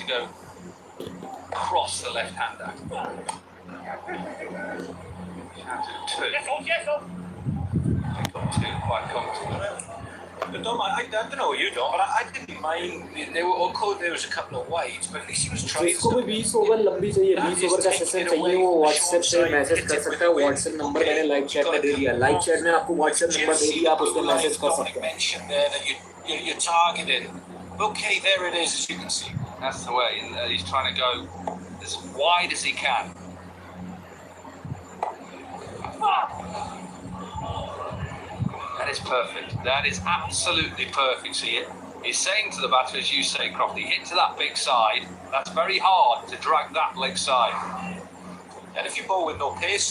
go across the left-hander. Two. Got two quite comfortable. But Dom, I don't know you, Dom, but I didn't mind. They were all called. There was a couple of wides, but at least he was trying. जिसको भी 20 over लंबी चाहिए, 20 over का session चाहिए, वो WhatsApp पे message कर सकता है। व्हाट्सएप नंबर मैंने लाइव चैट में दे दिया। लाइव चैट में आपको व्हाट्सएप नंबर दे दिया, आप उस पर मैसेज कर सकते हैं। You're targeting. Okay, there it is, as you can see. That's the way. He's trying to go as wide as he can. That is perfect. That is absolutely perfect. See it? He's saying to the batter, as you say, Crofty, hit to that big side. That's very hard to drag that leg side. And if you bowl with no pace,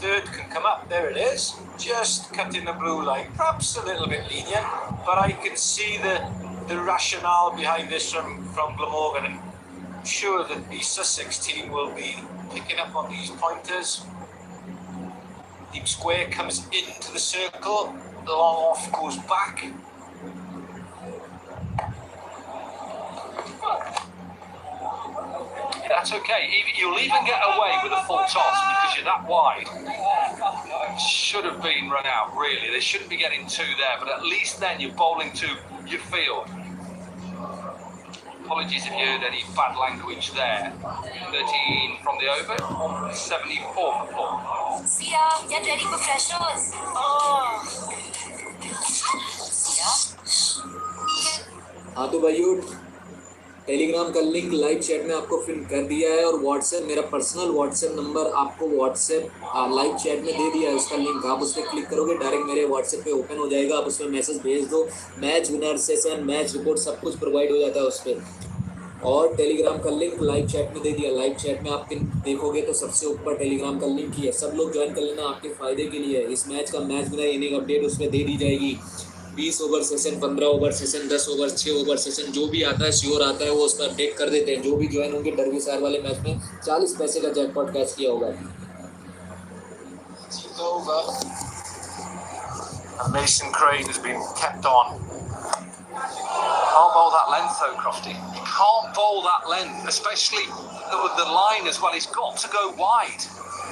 third can come up. There it is. Just cutting the blue line. Perhaps a little bit lenient, but I can see the rationale behind this from Glamorgan. And I'm sure that the Sussex team will be picking up on these pointers. Deep square comes into the circle. The long off goes back. That's okay. You'll even get away with a full toss because you're that wide. Should have been run out, really. They shouldn't be getting two there, but at least then you're bowling to your field. Apologies if you heard any bad language there. 13 from the over, 74 for 4. See ya, get ready for freshers. हाँ तो भाइयों, Telegram का link live chat में आपको fill कर दिया है, और व्हाट्सएप, मेरा पर्सनल व्हाट्सएप नंबर आपको व्हाट्सएप लाइव चैट में दे दिया है। उसका लिंक आप उस पर क्लिक करोगे, डायरेक्ट मेरे व्हाट्सएप पे ओपन हो जाएगा। आप उसमें मैसेज भेज दो, match winner, session, match report सब कुछ प्रोवाइड हो जाता है उस पर। और टेलीग्राम का लिंक लाइव चैट में दे दिया। लाइव चैट में आप देखोगे तो सबसे ऊपर टेलीग्राम का लिंक ही है। सब लोग ज्वाइन कर लेना, आपके फ़ायदे के लिए। इस मैच का मैच विनर इनिंग अपडेट उस पर दे दी जाएगी। 20 over session, 15 over session, 10 over, 6 over session, जो भी आता है श्योर आता है वो उस पर अपडेट कर देते हैं। जो भी ज्वाइन होंगे डरबी सार वाले मैच में 40 पैसे का जैकपॉट कैश किया होगा। Mason Crane has been kept on. Can't bowl that length though, Crofty. You can't bowl that length, especially with the line as well. He's got to go wide.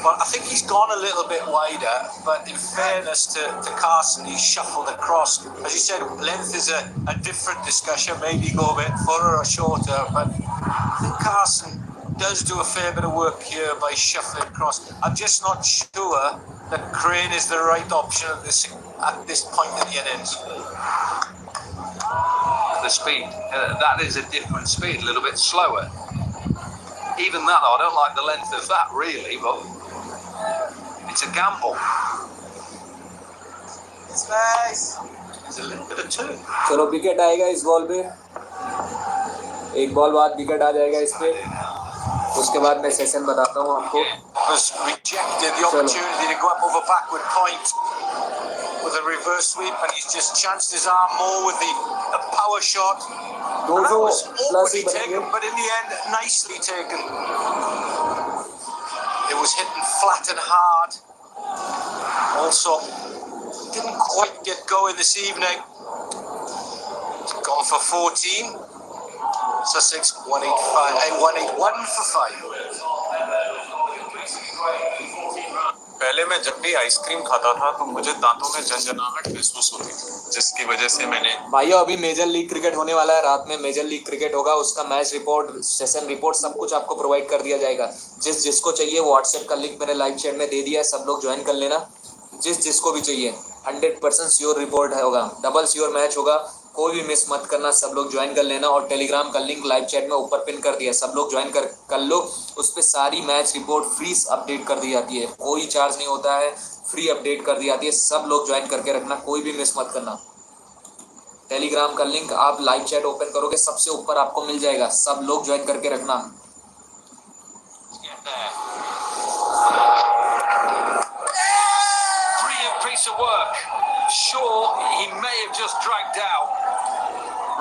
Well, I think he's gone a little bit wider, but in fairness to Carson, he's shuffled across. As you said, length is a different discussion. Maybe go a bit further or shorter, but I think Carson does do a fair bit of work here by shuffling across. I'm just not sure that Crane is the right option at this point in the innings. The speed, that is a different speed, a little bit slower. Even that, though, I don't like the length of that really, but it's a gamble. It's nice. There's a little bit of turn. चलो wicket आएगा इस ball पे, एक ball बाद wicket आ जाएगा इस पे। उसके बाद मैं सेशन बताता हूँ आपको। Was rejected the opportunity to go up over backward point with a reverse sweep, and he's just chanced his arm more with a power shot. That was awkwardly taken, but in the end, nicely taken. It was hitting flat and hard. Also, didn't quite get going this evening. Gone for 14. Sussex 181 for 5. पहले मैं जब भी ice cream खाता था तो मुझे दांतों में झंझनाहट महसूस होती थी, जिसकी वजह से मैंने भाइयों अभी मेजर लीग क्रिकेट होने वाला है। रात में मेजर लीग क्रिकेट होगा, उसका मैच रिपोर्ट, सेशन रिपोर्ट सब कुछ आपको प्रोवाइड कर दिया जाएगा। जिसको चाहिए व्हाट्सएप का लिंक मैंने लाइव चैट में दे दिया है, सब लोग ज्वाइन कर लेना। जिसको भी चाहिए 100% श्योर रिपोर्ट होगा, डबल श्योर मैच होगा, कोई भी मिस मत करना। सब लोग ज्वाइन कर लेना, और टेलीग्राम का लिंक लाइव चैट में ऊपर पिन कर दिया, सब लोग ज्वाइन कर लो। उस पर सारी मैच रिपोर्ट फ्री अपडेट कर दी जाती है, कोई चार्ज नहीं होता है, फ्री अपडेट कर दी जाती है। सब लोग ज्वाइन करके रखना, कोई भी मिस मत करना। टेलीग्राम का लिंक आप लाइव चैट ओपन करोगे सबसे ऊपर आपको मिल जाएगा, सब लोग ज्वाइन करके रखना। Sure, he may have just dragged out.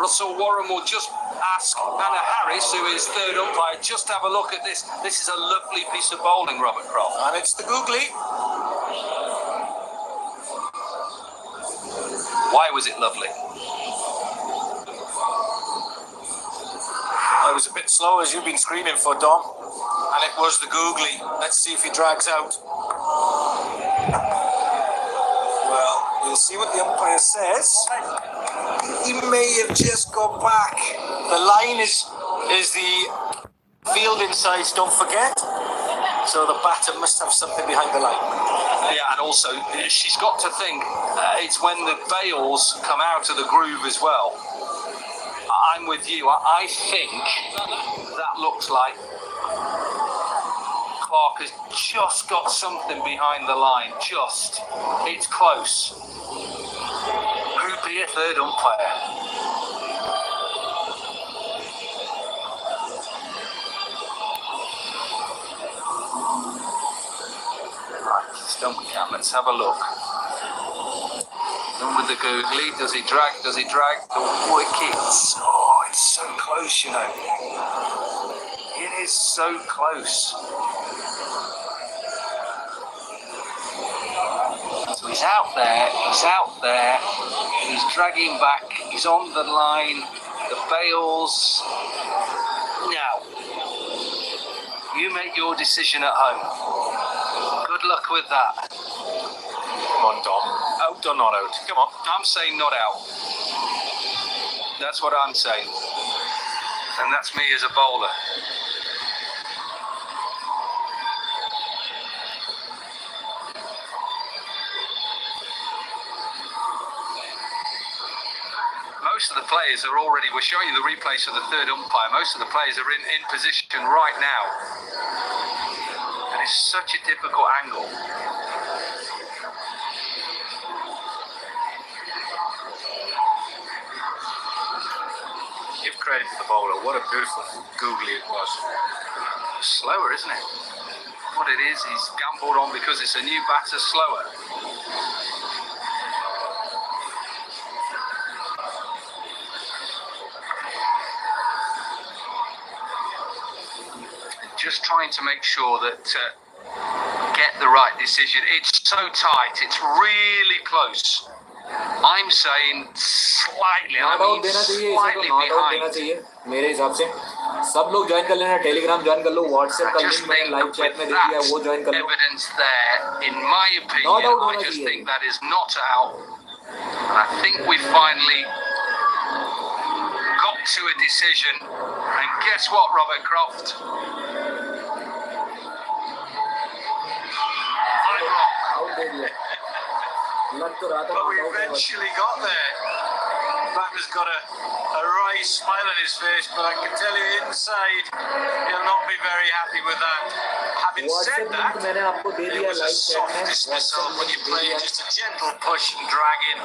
Russell Warren will just ask Anna Harris, who is third umpire, just have a look at this. This is a lovely piece of bowling, Robert Croft. And it's the googly. Why was it lovely? I was a bit slow as you've been screaming for, Dom. And it was the googly. Let's see if he drags out. Well, we'll see what the umpire says. He may have just got back. The line is the field insides, don't forget. So the batter must have something behind the line. Yeah, and also she's got to think it's when the bails come out of the groove as well. I'm with you. I think that looks like Clark has just got something behind the line. Just. It's close. Who'd be a third umpire? Stump cam, let's have a look. And with the googly, does he drag the wickets? Oh, it's so close, you know. It is so close. So he's out there, he's dragging back, he's on the line, the bails. Now, you make your decision at home. Good luck with that. Come on, Dom. Out or not out? Come on. I'm saying not out. That's what I'm saying. And that's me as a bowler. Most of the players are already, we're showing you the replays of the third umpire, most of the players are in position right now. And it's such a difficult angle. Give credit to the bowler. What a beautiful googly it was. Slower, isn't it? What it is, he's gambled on because it's a new batter, slower. Just trying to make sure that get the right decision. It's so tight. It's really close. I'm saying slightly. I mean slightly behind. मेरे हिसाब से सब लोग join कर लेना, Telegram join कर लो, WhatsApp का link मैंने लाइव चैट में दे दिया है, वो ज्वाइन कर लो. Evidence there, in my opinion, I just think that is not out. And I think we finally got to a decision. And guess what, Robert Croft? But we eventually got there. Batter's got a wry smile on his face, but I can tell you inside he'll not be very happy with that. Having said that, it was a soft dismissal when you play just a gentle push and drag in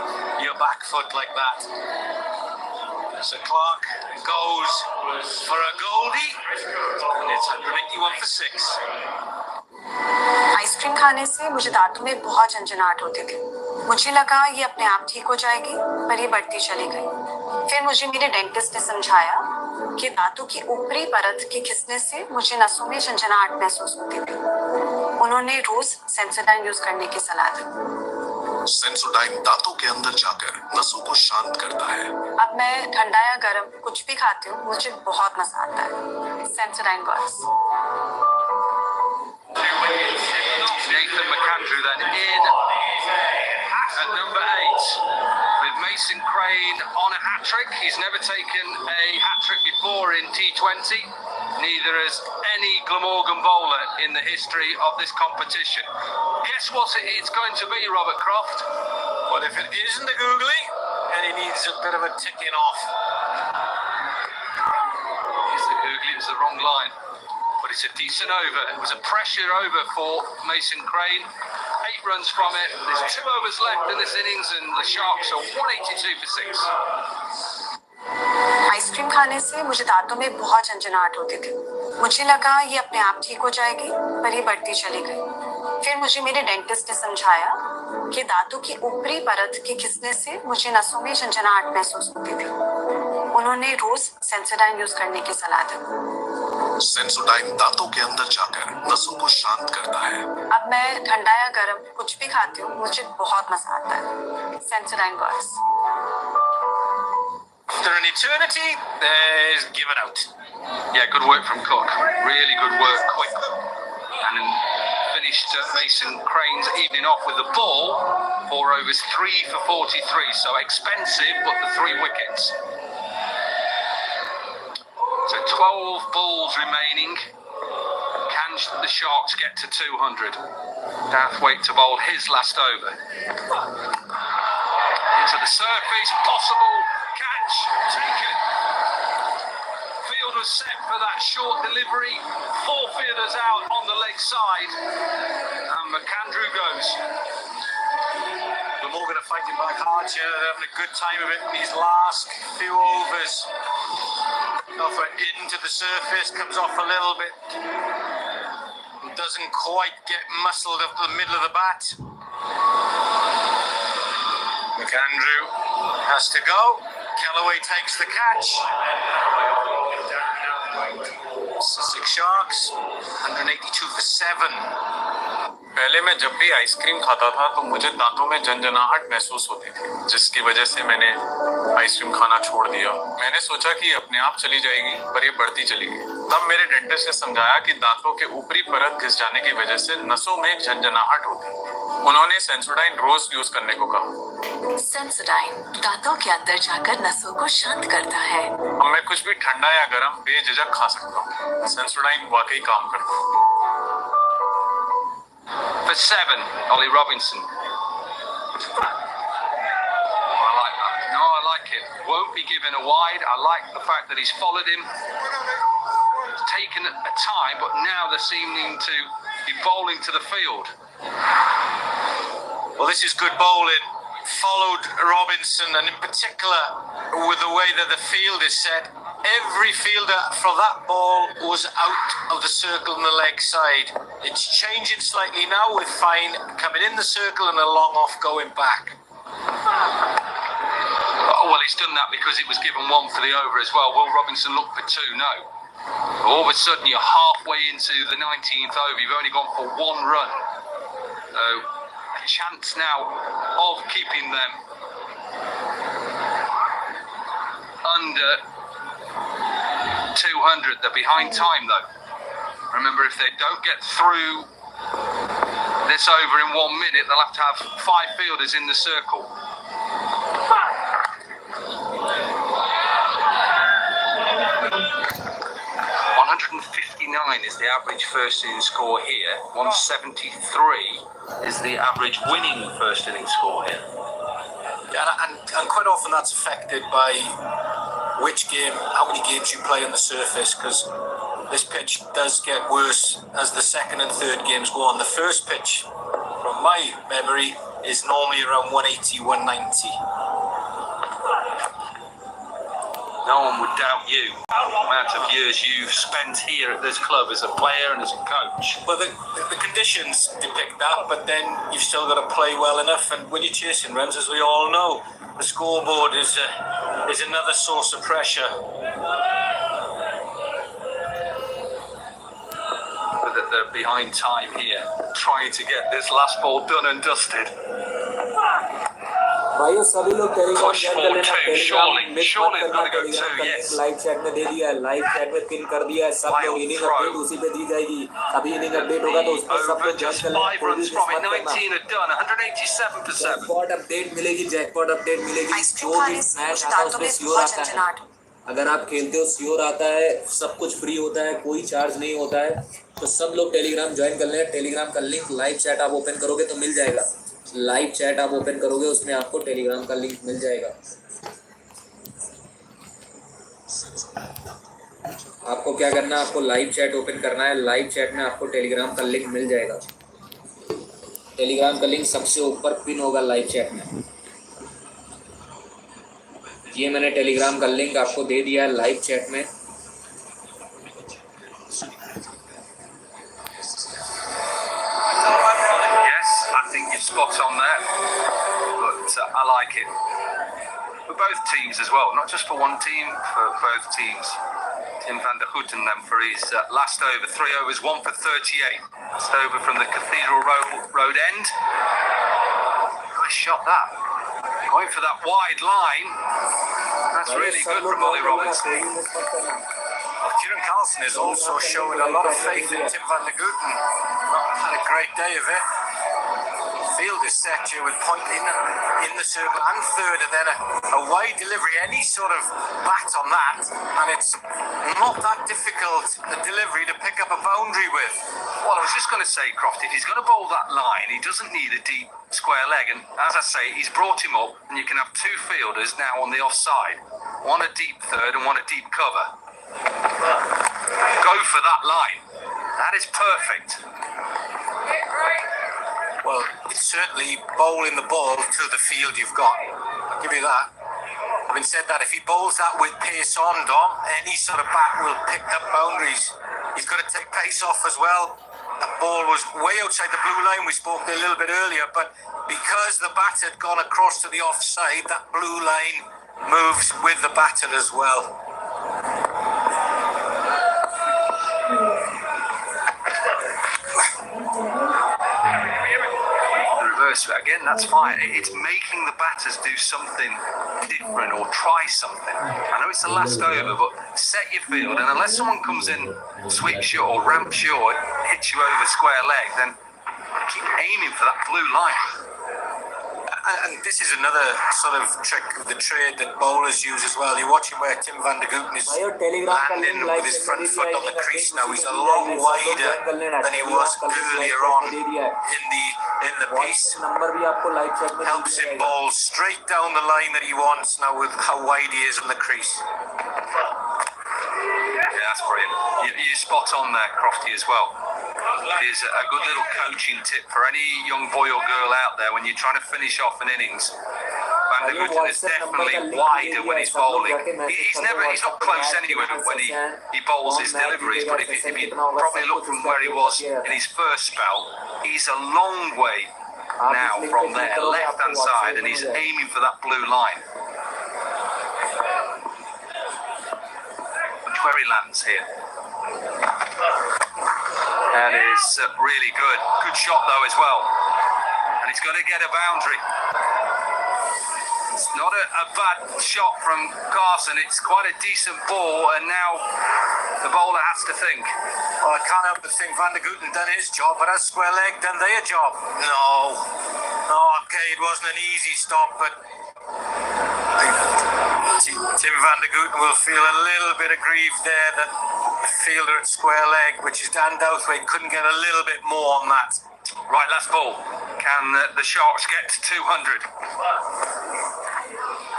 your back foot like that. So Clark goes for a goldie, and it's 181 for 6. Ice cream खाने से मुझे दांतों में बहुत झंझनाहट होती थी. मुझे लगा ये अपने आप ठीक हो जाएगी, पर ये बढ़ती चली गई. फिर मुझे मेरे डेंटिस्ट ने समझाया कि दांतों की ऊपरी परत के घिसने से मुझे नसों में झंझनाहट महसूस होती थी. उन्होंने रोज सेंसोडाइन यूज करने की सलाह दी. सेंसोडाइन दांतों के अंदर जाकर नसों को शांत करता है. अब मैं ठंडा या गर्म कुछ भी खाती हूँ, मुझे बहुत मजा आता है. Sensodyne girls. Nathan McAndrew then in at number 8 with Mason Crane on a hat-trick. He's never taken a hat-trick before in T20. Neither has any Glamorgan bowler in the history of this competition. Guess what it's going to be, Robert Croft? Well, if it isn't the googly, then he needs a bit of a ticking off. It's the googly, it's the wrong line. But it's a decent over. It was a pressure over for Mason Crane. 8 runs from it. There's 2 overs left in this innings and the Sharks are 182 for 6. Ice cream खाने से मुझे दांतों में बहुत झंझनाहट होती थी. मुझे लगा ये अपने आप ठीक हो जाएगी, पर ये बढ़ती चली गई. फिर मुझे मेरे डेंटिस्ट ने समझाया कि दांतों की ऊपरी परत के घिसने से मुझे नसों में झंझनाहट महसूस होती थी. उन्होंने रोज सेंसोडाइन यूज करने की सलाह दी. सेंसोडाइन दांतों के अंदर जाकर नसों को शांत करता है. अब मैं ठंडा या गर्म कुछ भी खाती हूँ, मुझे बहुत मजा आता है. Sensodyne girls. after an eternity, there's given out. Yeah, good work from Cook. Really good work, quick. And then finished Mason Crane's evening off with the ball. 4 overs, 3 for 43. So expensive, but the 3 wickets. So 12 balls remaining. Can the Sharks get to 200? Dathwaite to bowl his last over. Into the surface, possible catch, taken. Field was set for that short delivery. 4 fielders out on the leg side. And McAndrew goes. We're more going to fight him back hard here. They're having a good time of it in these last few overs. Offer into the surface, comes off a little bit. Doesn't quite get muscled up to the middle of the bat. McAndrew has to go. Callaway takes the catch. Sussex Sharks, 182 for 7. पहले मैं जब भी ice cream खाता था तो मुझे दांतों में झंझनाहट महसूस होती थी, जिसकी वजह से मैंने आइसक्रीम खाना छोड़ दिया। मैंने सोचा कि अपने आप चली जाएगी, पर ये बढ़ती चली गई। तब मेरे डेंटिस्ट ने समझाया कि दांतों के ऊपरी परत घिस जाने की वजह से नसों में झंझनाहट होती है। उन्होंने सेंसोडाइन रोज यूज करने को कहा। सेंसोडाइन दांतों के अंदर जाकर नसों को शांत करता है। अब मैं कुछ भी ठंडा या गर्म बेझिझक खा सकता हूँ। सेंसोडाइन वाकई काम करता है। For 7, Ollie Robinson. I like that. No, I like it. Won't be given a wide. I like the fact that he's followed him. It's taken a time, but now they're seeming to be bowling to the field. Well, this is good bowling. Followed Robinson, and in particular with the way that the field is set, every fielder for that ball was out of the circle on the leg side. It's changing slightly now with Fine coming in the circle and a long off going back. Oh, well, he's done that because it was given 1 for the over as well. Will Robinson look for 2? No. All of a sudden, you're halfway into the 19th over. You've only gone for 1 run. So, a chance now of keeping them under 200. They're behind time, though. Remember, if they don't get through this over in 1 minute, they'll have to have 5 fielders in the circle. 159 is the average first inning score here. 173 is the average winning first inning score here. And quite often that's affected by which game, how many games you play on the surface, because this pitch does get worse as the second and third games go on. The first pitch, from my memory, is normally around 180, 190. No one would doubt you. The amount of years you've spent here at this club as a player and as a coach. Well, the conditions depict that, but then you've still got to play well enough. And when you're chasing runs, as we all know, the scoreboard is another source of pressure. But that they're behind time here, trying to get this last ball done and dusted. भाइयों सभी लोग Telegram Push join for कर लेना। 2, Telegram miss surely मत करना। they've got to go 2, Telegram का yes. Link live chat में दे दिया है, लाइव चैट में पिन कर दिया है। सब लोग इनिंग अपडेट उसी पे दी जाएगी। अभी इनिंग अपडेट होगा तो उस पर सब Over लोग ज्वाइन just कर लेना। 5 कोई भी runs मिस from it. मत करना। 19 are done. 187 for 7. Jackpot update मिलेगी, जैकपॉट अपडेट मिलेगी। आइसक्रीम जो भी खाने से मैच मुझे आता है दांतों उसमें में श्योर बहुत आता है। झंझनाहट। अगर आप खेलते हो श्योर आता है, सब कुछ फ्री होता है, कोई चार्ज नहीं होता है। तो सब लोग टेलीग्राम ज्वाइन कर लें। टेलीग्राम का लिंक लाइव चैट आप ओपन करोगे तो मिल जाएगा। लाइव चैट आप ओपन करोगे उसमें आपको टेलीग्राम का लिंक मिल जाएगा। आपको क्या करना है, आपको लाइव चैट ओपन करना है। लाइव चैट में आपको टेलीग्राम का लिंक मिल जाएगा। टेलीग्राम का लिंक सबसे ऊपर पिन होगा लाइव चैट में। ये मैंने टेलीग्राम का लिंक आपको दे दिया है लाइव चैट में। Yes, I think you're spot on there. But I like it. For both teams as well, not just for one team, for both teams. Tim van der Hoed and them for his last over, 3 overs, 1 for 38. Last over from the Cathedral Road end. Nice shot that. Going for that wide line. That's really good from Ollie Robinson. Well, Kieran Carlson is also showing a lot of faith in Tim van der Gooten. Not had a great day of it. Field is set here with point in the circle and third, and then a wide delivery. Any sort of bat on that, and it's not that difficult a delivery to pick up a boundary with. Well, I was just going to say, Croft, if he's going to bowl that line, he doesn't need a deep square leg. And as I say, he's brought him up, and you can have two fielders now on the offside. One a deep third and one a deep cover. Go for that line. That is perfect. Well, it's certainly bowling the ball to the field you've got. I'll give you that. Having said that, if he bowls that with pace on, Dom, any sort of bat will pick up boundaries. He's got to take pace off as well. That ball was way outside the blue line. We spoke a little bit earlier, but because the bat had gone across to the offside, that blue line moves with the batter as well. Again, that's fine. It's making the batters do something different or try something. I know it's the last over, but set your field, and unless someone comes in, sweeps you or ramps you or hits you over square leg, then keep aiming for that blue line. And this is another sort of trick of the trade that bowlers use as well. You're watching where Tim van der Gooten is landing with his front foot on the crease now. He's a lot wider than he was earlier on in the piece. Helps him bowl straight down the line that he wants now with how wide he is on the crease. Yeah, that's brilliant. You're spot on there, Crofty, as well. It is a good little coaching tip for any young boy or girl out there when you're trying to finish off an innings. Van der Gooten is definitely wider when he's bowling. He's not close anywhere when he bowls his deliveries, but if you probably look from where he was in his first spell, he's a long way now from there, left-hand side, and he's aiming for that blue line. Watch where he lands here. That is really good. Good shot though as well. And he's going to get a boundary. It's not a bad shot from Carson. It's quite a decent ball, and now the bowler has to think. Well, I can't help but think Van der Gooten done his job, but has square leg done their job? No, okay, it wasn't an easy stop, but Tim van der Gooten will feel a little bit aggrieved there that the fielder at square leg, which is Dan Douthwaite, couldn't get a little bit more on that. Right, last ball. Can the Sharks get to 200?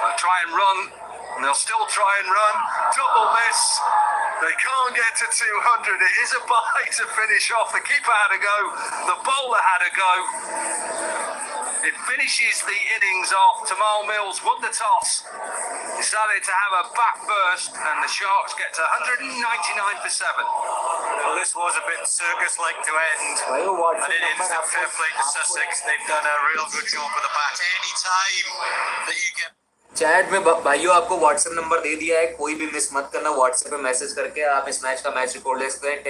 They'll try and run, and they'll still try and run. Double miss. They can't get to 200. It is a bye to finish off. The keeper had to go. The bowler had to go. It finishes the innings off. Tamal Mills won the toss, decided to have a back burst, and the Sharks get to 199 for 7. Well, this was a bit circus-like to end, and it is a fair play to Sussex. They've done a real good job with the bat. Any time that you get chat में भाइयों आपको WhatsApp number दे दिया है, कोई भी miss मत करना. WhatsApp पे मैसेज करके आप इस मैच का मैच रिपोर्ट ले सकते हैं.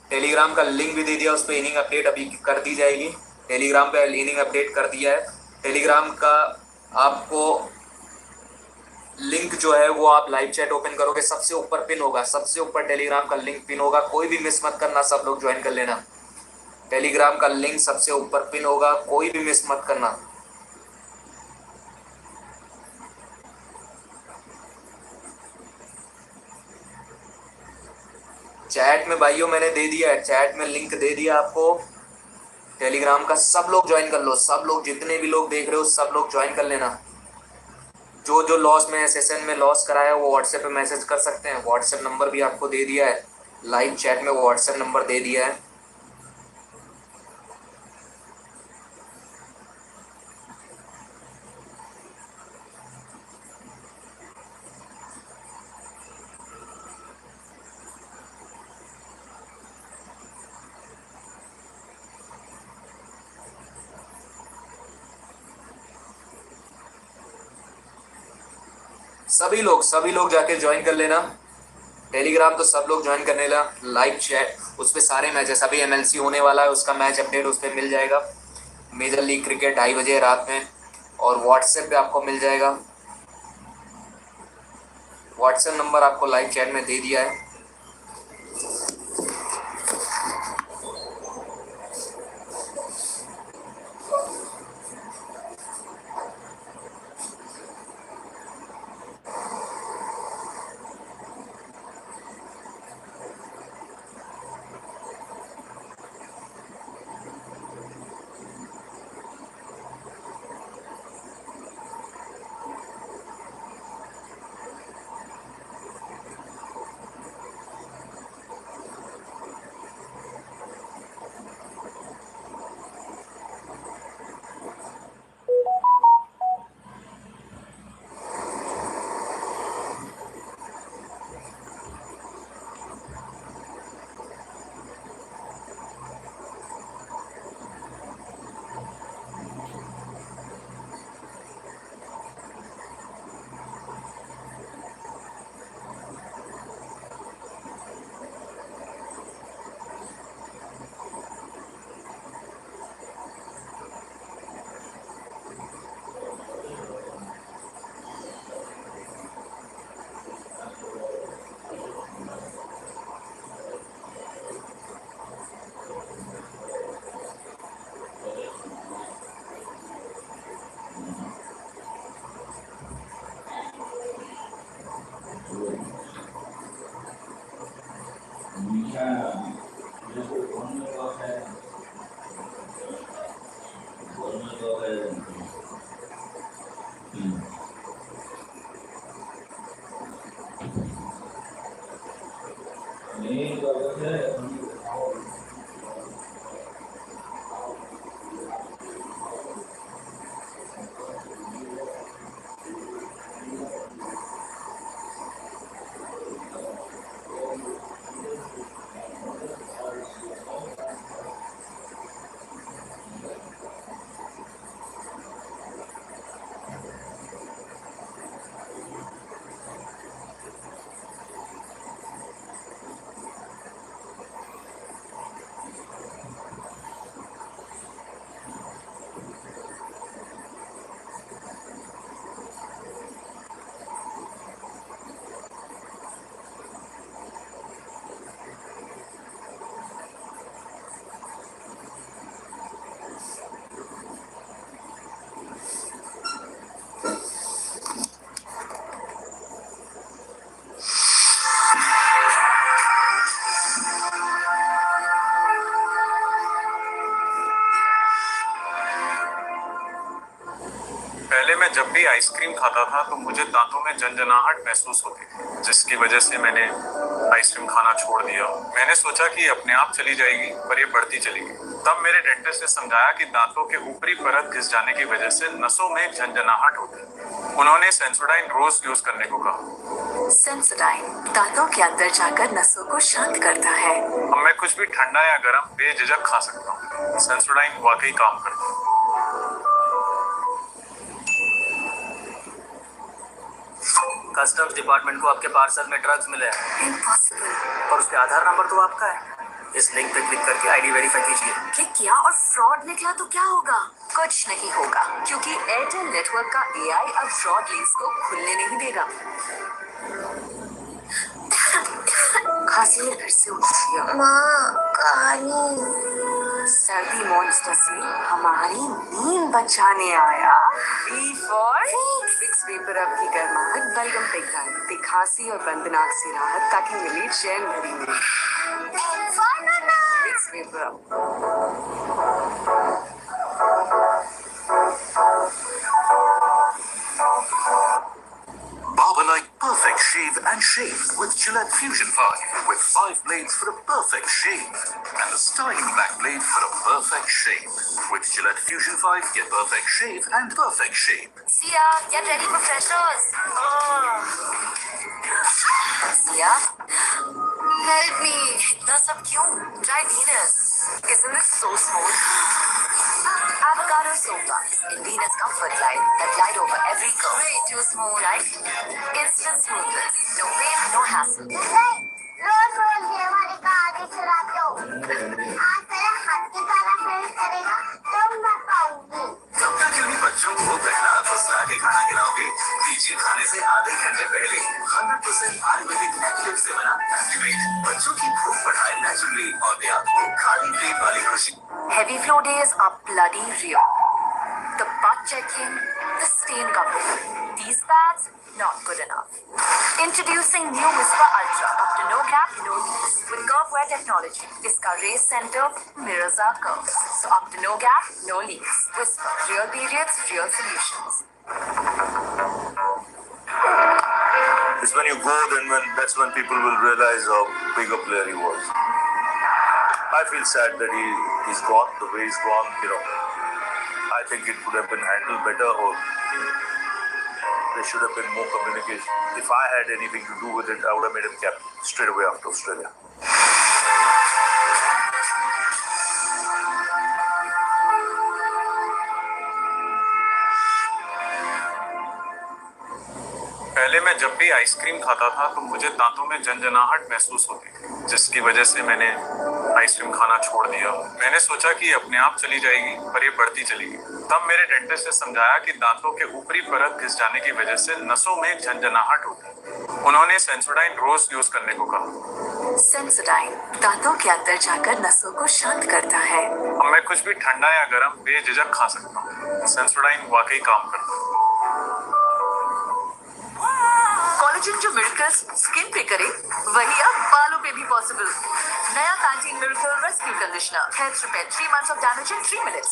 टेलीग्राम का लिंक भी दे दिया, उस पर इनिंग अपडेट अभी कर दी जाएगी. टेलीग्राम पे इनिंग अपडेट कर दिया है. टेलीग्राम का आपको लिंक जो है वो आप लाइव चैट ओपन करोगे, सबसे ऊपर पिन होगा, सबसे ऊपर टेलीग्राम का लिंक पिन होगा. कोई भी मिस मत करना, सब लोग ज्वाइन कर लेना. टेलीग्राम का लिंक सबसे ऊपर पिन होगा, कोई भी मिस मत करना. चैट में भाइयों मैंने दे दिया है, चैट में लिंक दे दिया आपको टेलीग्राम का. सब लोग ज्वाइन कर लो, सब लोग, जितने भी लोग देख रहे हो सब लोग ज्वाइन कर लेना. जो लॉस में सेशन में लॉस कराया वो व्हाट्सएप पे मैसेज कर सकते हैं. व्हाट्सएप नंबर भी आपको दे दिया है, लाइव चैट में व्हाट्सएप नंबर दे दिया है. सभी लोग जाके ज्वाइन कर लेना. टेलीग्राम तो सब लोग ज्वाइन करने ला. लाइव चैट उस पर सारे मैचेस, अभी एमएलसी होने वाला है, उसका मैच अपडेट उस पर मिल जाएगा. मेजर लीग क्रिकेट 2:30 बजे रात में, और व्हाट्सएप पे आपको मिल जाएगा. व्हाट्सएप नंबर आपको लाइव चैट में दे दिया है। पहले मैं जब भी आइसक्रीम खाता था तो मुझे दांतों में झंझनाहट महसूस होती थी, जिसकी वजह से मैंने आइसक्रीम खाना छोड़ दिया। मैंने सोचा कि अपने आप चली जाएगी, पर ये बढ़ती चली गई। तब मेरे डेंटिस्ट ने समझाया कि दांतों के ऊपरी परत घिस जाने की वजह से नसों में झंझनाहट होती है। उन्होंने सेंसोडाइन रोज यूज करने को कहा। सेंसोडाइन दांतों के अंदर जाकर नसों को शांत करता है। अब मैं कुछ भी ठंडा या गर्म बेझिझक खा सकता हूँ। सेंसोडाइन वाकई काम करता है। कस्टम्स डिपार्टमेंट को आपके पार्सल में ड्रग्स मिले हैं। इम्पॉसिबल। और उसके आधार नंबर तो आपका है। इस लिंक पे क्लिक करके आईडी वेरीफाई कीजिए। क्लिक किया और फ्रॉड निकला तो क्या होगा? कुछ नहीं होगा, क्योंकि एयरटेल नेटवर्क का एआई अब फ्रॉड लिंक्स को खुलने नहीं देगा। खांसी फिर से उठी है। माँ, कहानी। सर्दी मॉन्स्टर से हमारी नींद बचाने आया। बी फॉर फिक्स पेपर अब की गर्माहट बलगम पे घर खांसी और बंदनाक से राहत, ताकि मिले चैन भरी नींद। फिक्स पेपर अब। Barber like perfect shave and shave with Gillette Fusion 5 with 5 blades for a perfect shave and a styling back blade for a perfect shape. With Gillette Fusion 5, get perfect shave and perfect shape. Sia, get ready for freshers. Siya, Help me. इतना सब क्यों? Try Venus. Isn't this so smooth? Avocado soap bars in Venus Comfort Glide that glide over every curve. Way too smooth. Right? Instant smoothness. No pain, no hassle. रोज रोज ये हमारे का आगे चुराते हो। आज तेरे हाथ की तरह फेस करेगा तो मैं पाऊंगी। जब तक बच्चों को पहला फुसला के खाना खिलाओगे, लीची खाने से आधे घंटे पहले 100% Heavy flow days are bloody real. The butt checking, the stain covering. These pads, not good enough. Introducing new Whisper Ultra, up to no gap, no leaks. With curve wear technology, iska race center mirrors our curves. So up to no gap, no leaks. Whisper, real periods, real solutions. It's when you go, that's when people will realize how big a player he was. I feel sad that he's gone, the way he's gone, I think it could have been handled better, or there should have been more communication. If I had anything to do with it, I would have made him captain straight away after Australia. पहले मैं जब भी ice cream खाता था तो मुझे दांतों में झंझनाहट महसूस होती थी, जिसकी वजह से मैंने आइसक्रीम खाना छोड़ दिया। मैंने सोचा कि अपने आप चली जाएगी, पर ये बढ़ती चली गई। तब मेरे डेंटिस्ट ने समझाया कि दांतों के ऊपरी परत घिस जाने की वजह से नसों में झंझनाहट होती है। उन्होंने सेंसोडाइन रोज यूज करने को कहा। सेंसोडाइन दांतों के अंदर जाकर नसों को शांत करता है। अब मैं कुछ भी ठंडा या गर्म बेझिझक खा सकता हूँ। सेंसोडाइन वाकई काम करता है। कोलेजन जो मिरेकल्स स्किन पे करे, वही अब बालों पे भी पॉसिबल। नया Pantene miracle rescue conditioner helps repair 3 months of damage in 3 minutes।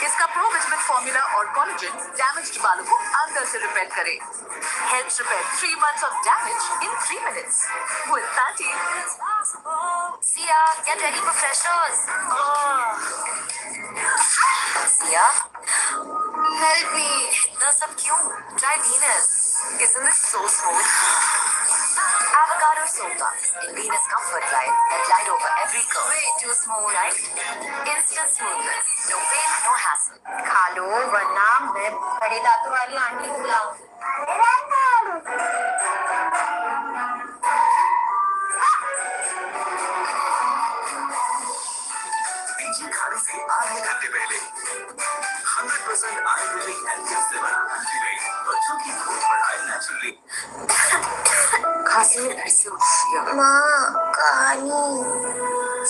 इसका प्रो विटामिन फॉर्मूला और कोलेजन डैमेज्ड बालों को अंदर से रिपेयर करे। Helps repair 3 months of damage in 3 minutes with Pantene. Sia, get ready for freshers. Siya, Help me. इतना सब क्यों? Try Venus. Isn't this so smooth? Avocado soda in Venus Comfort Glide that glide over every curve. Way too smooth. Right? Instant smoothness. No pain, no hassle. खा लो वरना मैं बड़े दांतों वाली aunty को बुलाऊं। बीजी खाने से आधे घंटे पहले 100% आयुर्वेदिक एंजाइम से बना एंटीबायोटिक बच्चों की भूख बढ़ाए नेचुरली। खांसी में फिर से उठी है। माँ कहानी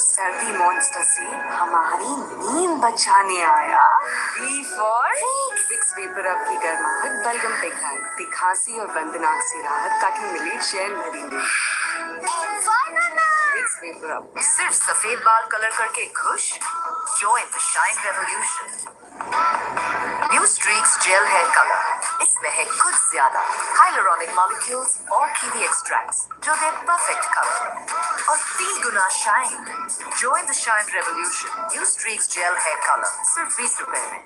सर्दी मॉन्स्टर से हमारी नींद बचाने आया। Before Vicks VapoRub की गर्माहट बलगम पे खाए, खांसी और बंद नाक से राहत ताकि मिले चैन भरी नींद। विक्स वेपर अप सिर्फ सफेद बाल कलर करके खुश। Join the shine revolution. New Streaks Gel Hair Color. इसमें है कुछ ज्यादा hyaluronic molecules और kiwi extracts जो दे perfect color और 3 गुना shine. Join the shine revolution. New Streaks Gel Hair Color सिर्फ 20 रुपए में।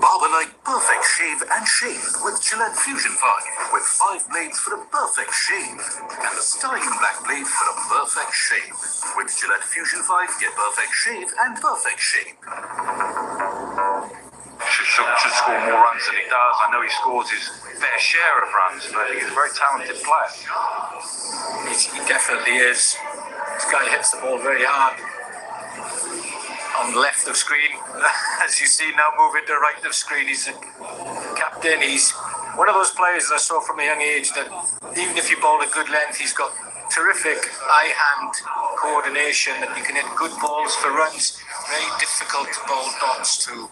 Barber-like perfect shave and shave with Gillette Fusion 5 with 5 blades for a perfect shave and the styling black blade for a perfect shave. With Gillette Fusion 5, get perfect shave and perfect shape. Should score more runs than he does. I know he scores his fair share of runs, but he's a very talented player. He definitely is. This guy hits the ball very hard. On the left of screen, as you see now, moving to right of screen. He's a captain. He's one of those players I saw from a young age that even if you bowl a good length, he's got terrific eye-hand coordination, that you can hit good balls for runs. Very difficult to bowl dots to.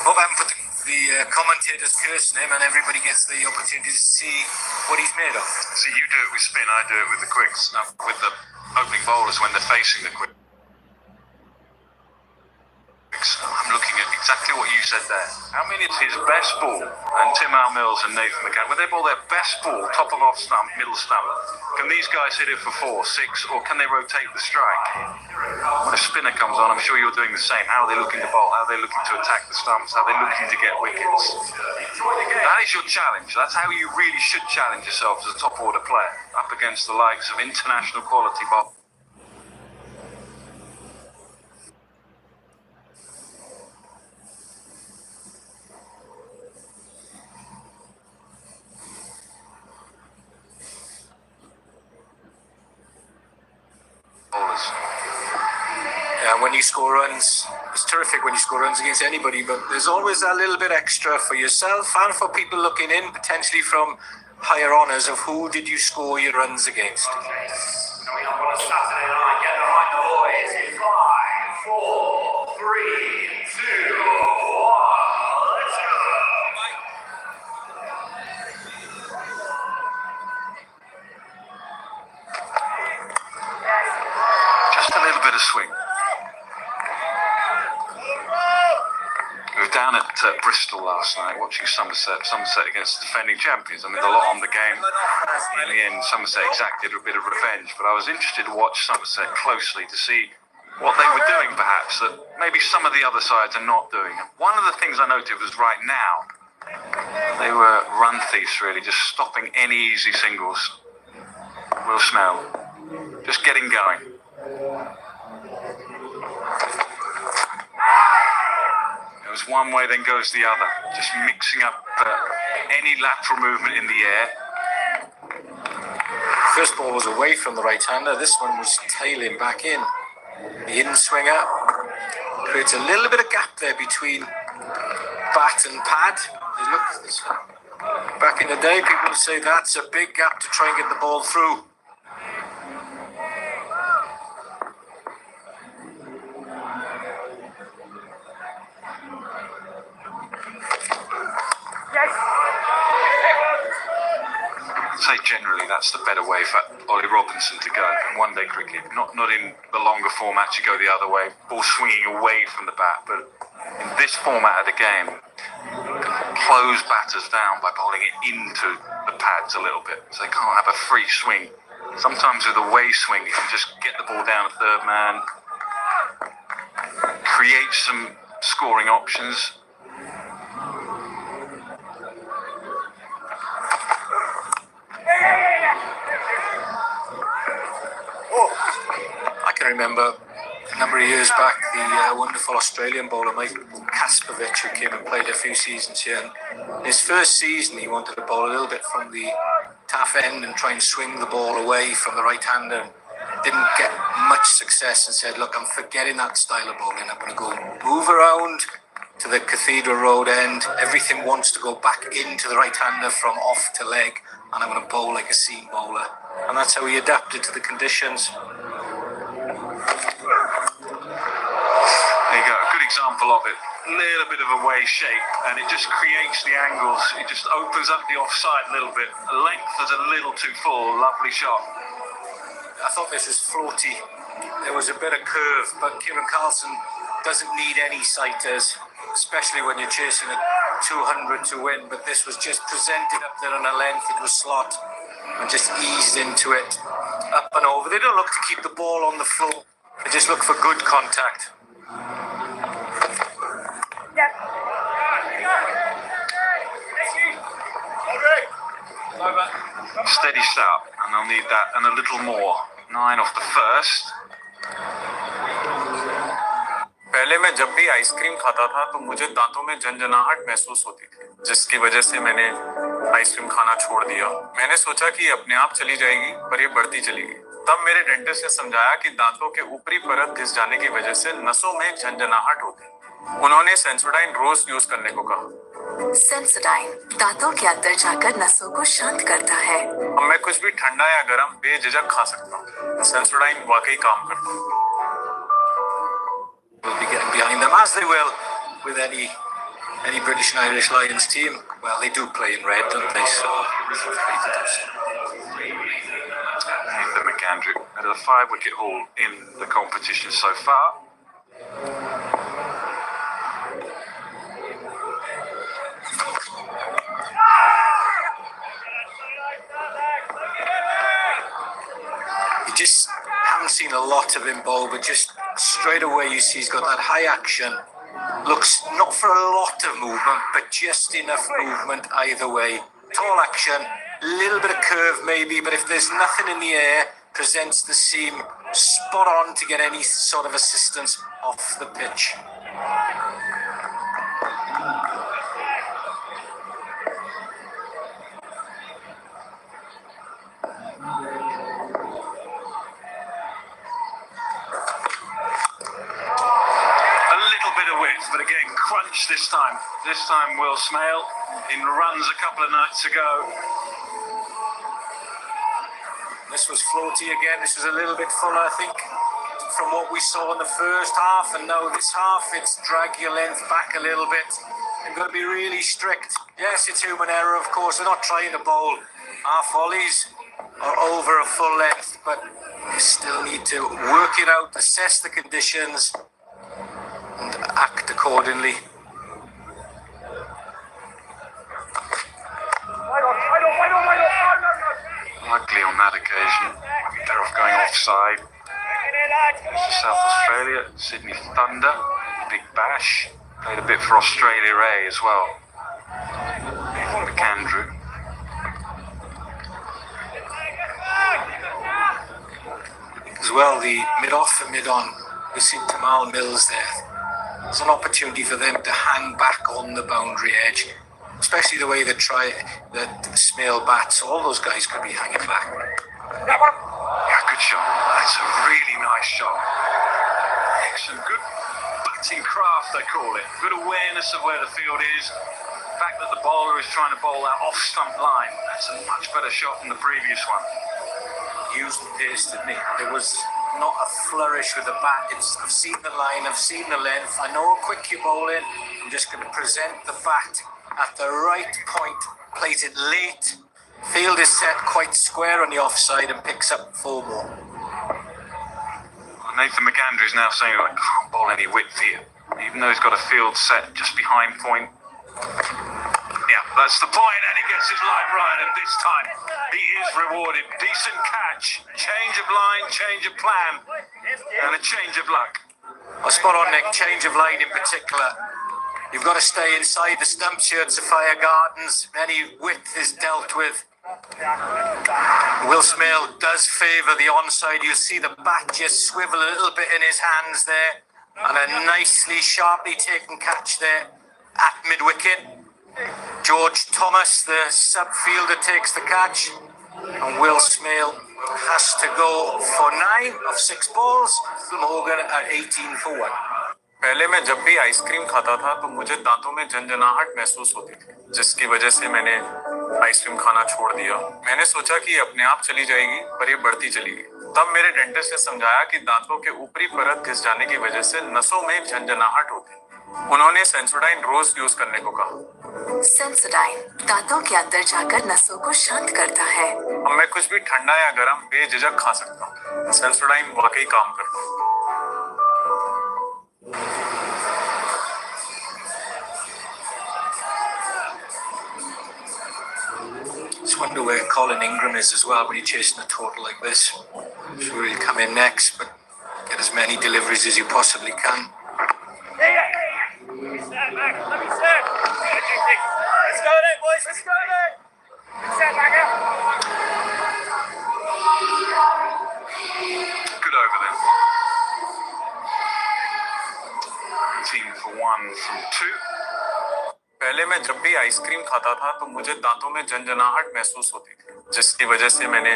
Hope I haven't put the commentators cursing him and everybody gets the opportunity to see what he's made of. So you do it with spin, I do it with the quicks. With the opening bowlers when they're facing the quicks. I'm looking at exactly what you said there. How many is his best ball, and Tim Mills and Nathan McCann, when they bowl their best ball, top of off stump, middle stump, can these guys hit it for 4, 6, or can they rotate the strike? When a spinner comes on, I'm sure you're doing the same. How are they looking to bowl? How are they looking to attack the stumps? How are they looking to get wickets? That is your challenge. That's how you really should challenge yourself as a top order player, up against the likes of international quality bowlers. When you score runs, it's terrific when you score runs against anybody, but there's always a little bit extra for yourself and for people looking in, potentially from higher honours of who did you score your runs against? Coming up on a Saturday night, get the right boys in 5, 4, 3, 2, 1, let's go! Just a little bit of swing. We were down at Bristol last night watching Somerset against the defending champions. I mean, a lot on the game. In the end, Somerset exacted a bit of revenge, but I was interested to watch Somerset closely to see what they were doing, perhaps, that maybe some of the other sides are not doing. And one of the things I noted was right now, they were run thieves, really, just stopping any easy singles. Will Smell, just getting going. It was one way, then goes the other, just mixing up any lateral movement in the air. First ball was away from the right-hander. This one was tailing back in. The in-swinger creates a little bit of gap there between bat and pad. Back in the day, people would say that's a big gap to try and get the ball through. I'd say generally that's the better way for Ollie Robinson to go in one-day cricket. Not in the longer formats, you go the other way, ball swinging away from the bat. But in this format of the game, close batters down by bowling it into the pads a little bit, so they can't have a free swing. Sometimes with a way swing, you can just get the ball down to third man, create some scoring options. I can remember a number of years back the wonderful Australian bowler Mike Kaspovich, who came and played a few seasons here. And his first season, he wanted to bowl a little bit from the taff end and try and swing the ball away from the right-hander. Didn't get much success and said, look, I'm forgetting that style of bowling. I'm going to go move around to the Cathedral Road end. Everything wants to go back into the right-hander from off to leg, and I'm going to bowl like a seam bowler. And that's how he adapted to the conditions. There you go, a good example of it. A little bit of a way shape, and it just creates the angles. It just opens up the offside a little bit. The length is a little too full. Lovely shot. I thought this was floaty. There was a bit of curve, but Kieran Carlson doesn't need any sighters, especially when you're chasing a 200 to win. But this was just presented up there on a length. It was slot and just eased into it, up and over. They don't look to keep the ball on the floor. They just look for good contact. Steady start, and I'll need that and a little more. 9 off the first. पहले मैं जब भी ice cream खाता था तो मुझे दांतों में झंझनाहट महसूस होती थी, जिसकी वजह से मैंने आइसक्रीम खाना छोड़ दिया। मैंने सोचा कि अपने आप चली जाएगी, पर ये बढ़ती चली गई। तब मेरे डेंटिस्ट ने समझाया कि दांतों के ऊपरी परत घिस जाने की वजह से नसों में झंझनाहट होती है। उन्होंने सेंसोडाइन रोज यूज करने को कहा। सेंसोडाइन दांतों के अंदर जाकर नसों को शांत करता है। अब मैं कुछ भी ठंडा या गर्म बेझिझक खा सकता हूँ। सेंसोडाइन वाकई काम करता है। We'll be getting behind them, as they will with any British and Irish Lions team. Well, they do play in red, don't they? So Nathan McAndrew had a 5-wicket haul in the competition so far. You just haven't seen a lot of him bowl, but just straight away you see he's got that high action. Looks not for a lot of movement, but just enough movement either way. Tall action, a little bit of curve maybe, but if there's nothing in the air, presents the seam spot on to get any sort of assistance off the pitch. But again, crunch this time. This time Will Smale in runs a couple of nights ago. This was floaty again. This was a little bit fuller, I think, from what we saw in the first half. And now this half, it's drag your length back a little bit. They've got to be really strict. Yes, it's human error, of course. They're not trying to bowl. Our volleys are over a full length, but you still need to work it out, assess the conditions, and act accordingly. Luckily on that occasion, they're off going offside. This is South Australia, Sydney Thunder, Big Bash. Played a bit for Australia A as well. McAndrew. As well, the mid-off and mid-on, we see Tamal Mills there. There's an opportunity for them to hang back on the boundary edge, especially the way they try that Smail bats. All those guys could be hanging back. Yeah, good shot. That's a really nice shot. Excellent, good batting craft, they call it. Good awareness of where the field is. The fact that the bowler is trying to bowl that off-stump line, that's a much better shot than the previous one. Used the pace, didn't he? There was not a flourish with the bat. I've seen the line, I've seen the length. I know how quick you bowl in. I'm just going to present the bat at the right point, plate it late. Field is set quite square on the offside and picks up 4 more. Nathan McAndrew is now saying I can't bowl any width here, even though he's got a field set just behind point. Yeah, that's the point, and he gets his line right, and this time he is rewarded. Decent catch, change of line, change of plan, and a change of luck. Oh, spot on, Nick. Change of line in particular. You've got to stay inside the stumps here at Sophia Gardens. Any width is dealt with. Will Smail does favour the onside. You'll see the bat just swivel a little bit in his hands there. And a nicely, sharply taken catch there at mid-wicket. George Thomas, the sub-fielder, takes the catch. And Will Smail has to go for 9 of 6 balls. Phil Morgan at 18 for 1. पहले मैं जब भी ice cream खाता था तो मुझे दांतों में झंझनाहट महसूस होती थी, जिसकी वजह से मैंने आइसक्रीम खाना छोड़ दिया। मैंने सोचा कि अपने आप चली जाएगी, पर ये बढ़ती चली गई। तब मेरे डेंटिस्ट ने समझाया कि दांतों के ऊपरी परत घिस जाने की वजह से नसों में झंझनाहट होती। उन्होंने सेंसोडाइन रोज यूज करने को कहा। सेंसोडाइन दांतों के अंदर जाकर नसों को शांत करता है। अब मैं कुछ भी ठंडा या गर्म बेझिझक खा सकता हूँ। सेंसोडाइन वाकई काम करता है। Just wonder where Colin Ingram is as well when you're chasing a total like this. I'm sure he'll come in next, but get as many deliveries as you possibly can. Stand back, let me stand. Let's go then, boys, let's go then. Stand back up. Good over then. Team for 1 from 2. पहले मैं जब भी ice cream खाता था तो मुझे दांतों में झंझनाहट महसूस होती थी, जिसकी वजह से मैंने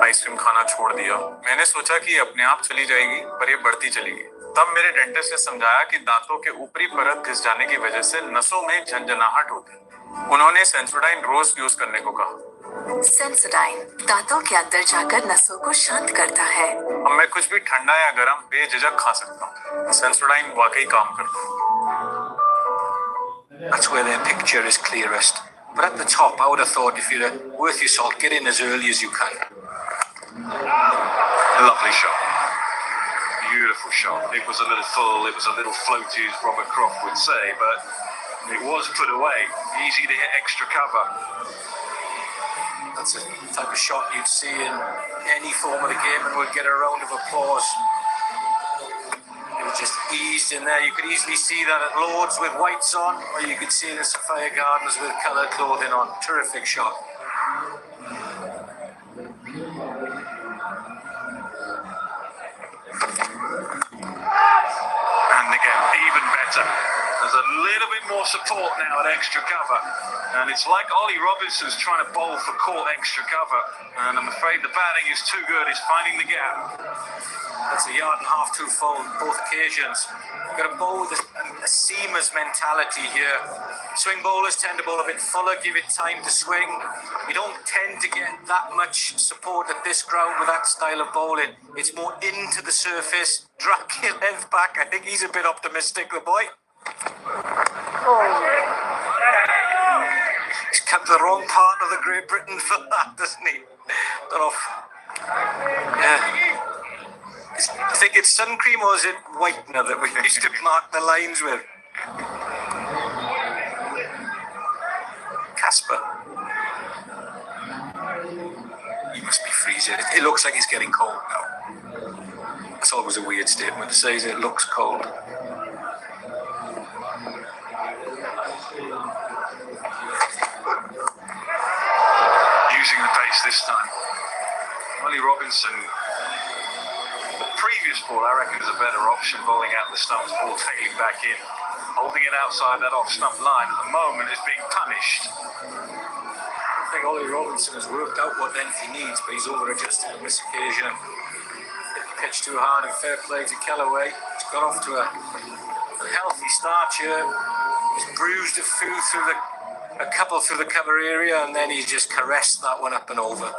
आइसक्रीम खाना छोड़ दिया। मैंने सोचा कि अपने आप चली जाएगी, पर ये बढ़ती चली गई। तब मेरे डेंटिस्ट ने समझाया कि दांतों के ऊपरी परत घिस जाने की वजह से नसों में झंझनाहट होती। उन्होंने सेंसोडाइन रोज यूज करने को कहा। सेंसोडाइन दांतों के अंदर जाकर नसों को शांत करता है। अब मैं कुछ भी ठंडा या गर्म बेझिझक खा सकता हूँ। सेंसोडाइन वाकई काम करता है। That's where their picture is clearest. But at the top, I would have thought if you're worth your salt, get in as early as you can. Lovely shot. Beautiful shot. It was a little full, it was a little floaty, as Robert Croft would say, but it was put away. Easy to hit extra cover. That's the type of shot you'd see in any form of the game and would get a round of applause. It was just eased in there. You could easily see that at Lord's with whites on, or you could see it at Sophia Gardens with coloured clothing on. Terrific shot. And again, even better. There's a little bit more support now at extra cover. And it's like Ollie Robinson's trying to bowl for caught extra cover. And I'm afraid the batting is too good. He's finding the gap. That's a yard and a half too full on both occasions. You've got to bowl with a seamer's mentality here. Swing bowlers tend to bowl a bit fuller, give it time to swing. We don't tend to get that much support at this ground with that style of bowling. It's more into the surface, drag your length back. I think he's a bit optimistic, the boy. He's come to the wrong part of the Great Britain for that, doesn't he? Don't know. Yeah. I think it's sun cream or is it whitener that we used to mark the lines with? Casper. He must be freezing. It looks like he's getting cold now. That's always a weird statement to say, is it looks cold. Using the pace this time. Ollie Robinson, the previous ball I reckon is a better option, bowling out the stumps, ball tailing back in. Holding it outside that off-stump line at the moment is being punished. I think Ollie Robinson has worked out what length he needs, but he's over-adjusted on this occasion. Hit the pitch too hard, and fair play to Kellaway. He's got off to a healthy start here. He's bruised a few a couple through the cover area, and then he just caressed that one up and over.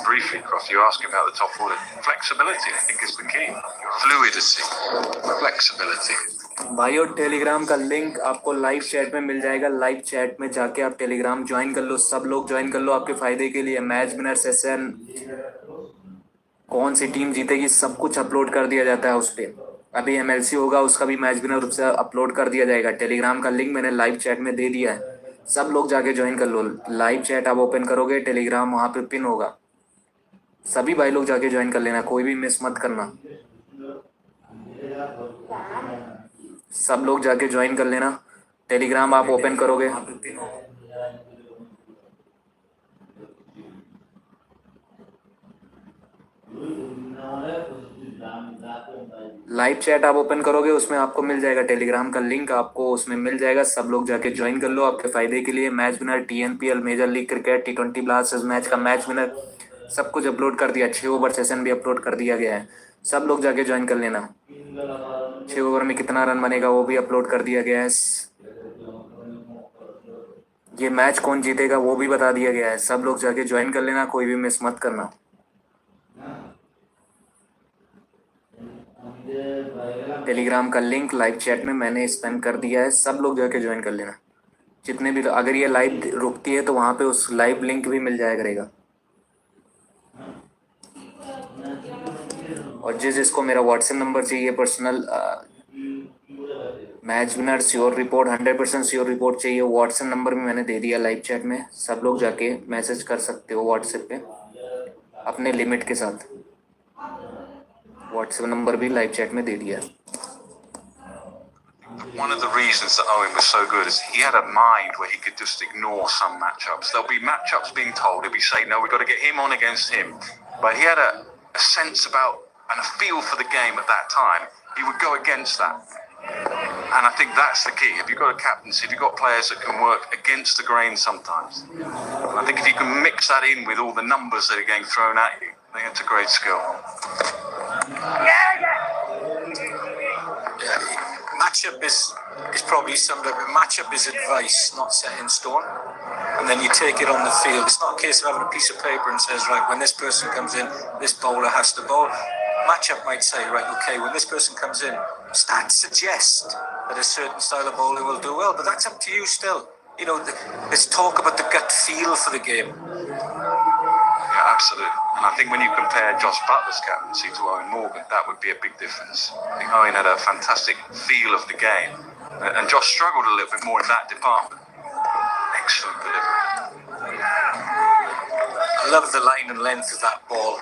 Briefly, Cross, you ask about the top order. Flexibility, I think, is the key. Fluidity, flexibility. भाइयों Telegram का link आपको live chat में मिल जाएगा। Live chat में जाके आप Telegram join कर लो, सब लोग ज्वाइन कर लो आपके फ़ायदे के लिए। मैच विनर सेशन, कौन सी टीम जीतेगी, सब कुछ अपलोड कर दिया जाता है उस पर। अभी MLC होगा, उसका भी मैच विनर रूप से अपलोड कर दिया जाएगा। टेलीग्राम का लिंक मैंने लाइव चैट में दे दिया है, सब लोग जाके ज्वाइन कर लो। लाइव चैट आप ओपन करोगे, टेलीग्राम वहाँ पे पिन होगा, सभी भाई लोग जाके ज्वाइन कर लेना, कोई भी मिस मत करना। सब लोग जाके ज्वाइन कर लेना, टेलीग्राम आप ओपन करोगे, लाइव चैट आप ओपन करोगे, उसमें आपको मिल जाएगा टेलीग्राम का लिंक, आपको उसमें मिल जाएगा। सब लोग जाके ज्वाइन कर लो आपके फ़ायदे के लिए। Match winner, TNPL, major league cricket, T20 blasters match का मैच विनर सब कुछ अपलोड कर दिया। 6 ओवर सेशन भी अपलोड कर दिया गया है, सब लोग जाके ज्वाइन कर लेना। 6 ओवर में कितना रन बनेगा वो भी अपलोड कर दिया गया है। ये मैच कौन जीतेगा वो भी बता दिया गया है, सब लोग जाके ज्वाइन कर लेना, कोई भी मिस मत करना। टेलीग्राम का लिंक लाइव चैट में मैंने स्पेम कर दिया है, सब लोग जाके ज्वाइन कर लेना। जितने भी, अगर ये लाइव रुकती है तो वहाँ पे उस लाइव लिंक भी मिल जाया करेगा। और जिसको मेरा व्हाट्सएप नंबर चाहिए personal, match winner sure report, 100% sure report चाहिए, व्हाट्सएप नंबर भी मैंने दे दिया लाइव चैट में। सब लोग जाके मैसेज कर सकते हो व्हाट्सएप पे अपने लिमिट के साथ। व्हाट्सएप नंबर भी लाइव चैट में दे दिया। One of the reasons that Owen was so good is he had a mind where he could just ignore some matchups. There'll be matchups being told, he'll be saying, no, we've got to get him on against him. But he had a sense about and a feel for the game at that time. He would go against that. And I think that's the key. If you've got a captaincy, if you've got players that can work against the grain sometimes, I think if you can mix that in with all the numbers that are getting thrown at you, I think it's a great skill. Matchup is probably summed up. Matchup is advice, not set in stone. And then you take it on the field. It's not a case of having a piece of paper and says, right, when this person comes in, this bowler has to bowl. Matchup might say, right, okay, when this person comes in, stats suggest that a certain style of bowling will do well, but that's up to you still. You know, let's talk about the gut feel for the game. Yeah, absolutely. And I think when you compare Josh Butler's captaincy to Owen Morgan, that would be a big difference. I think Owen had a fantastic feel of the game, and Josh struggled a little bit more in that department. Excellent delivery. I love the line and length of that ball.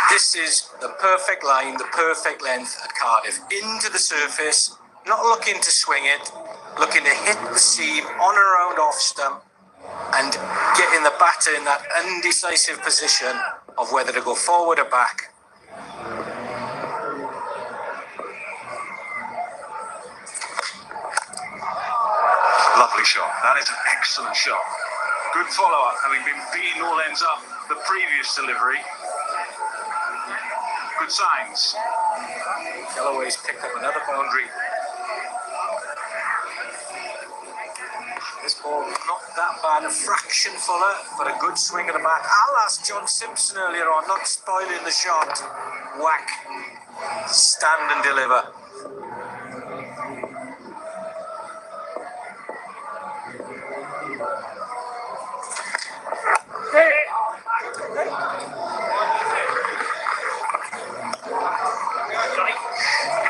This is the perfect line, the perfect length at Cardiff. Into the surface, not looking to swing it, looking to hit the seam on and around off stump and getting the batter in that undecisive position of whether to go forward or back. Lovely shot. That is an excellent shot. Good follow-up, having been beaten all ends up the previous delivery. Good signs. Galloway's picked up another boundary. This ball not that bad, a fraction fuller, but a good swing at the back. Alas, John Simpson earlier on, not spoiling the shot. Whack. Stand and deliver.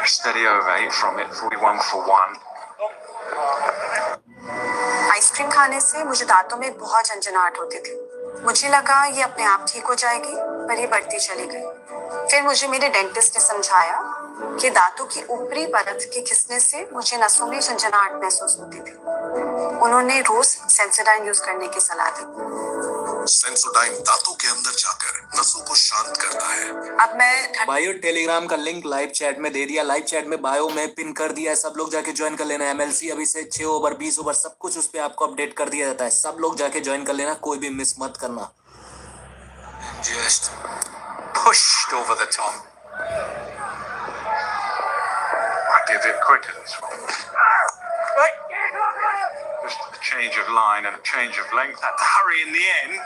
Steady over 8 from it, 41 for 1. Ice cream खाने से मुझे दांतों में बहुत झंझनाहट होती थी। मुझे लगा ये अपने आप ठीक हो जाएगी, पर ये बढ़ती चली गई। फिर मुझे मेरे डेंटिस्ट ने समझाया कि दांतों की ऊपरी परत के घिसने से मुझे नसों में झंझनाहट महसूस होती थी। उन्होंने रोज सेंसोडाइन यूज करने की सलाह दी। सेंसोडाइन दांतों के अंदर जाकर नसों को शांत करता है। अब मैं बायो टेलीग्राम का लिंक लाइव चैट में दे दिया, लाइव चैट में बायो में पिन कर दिया है, सब लोग जाके ज्वाइन कर लेना। एमएलसी अभी से 6 ओवर 20 ओवर सब कुछ उस पे आपको अपडेट कर दिया जाता है, सब लोग जाके ज्वाइन कर लेना, कोई भी मिस मत करना। Just pushed over the top. Might be a bit quicker this one. Just a change of line and a change of length. Had to hurry in the end.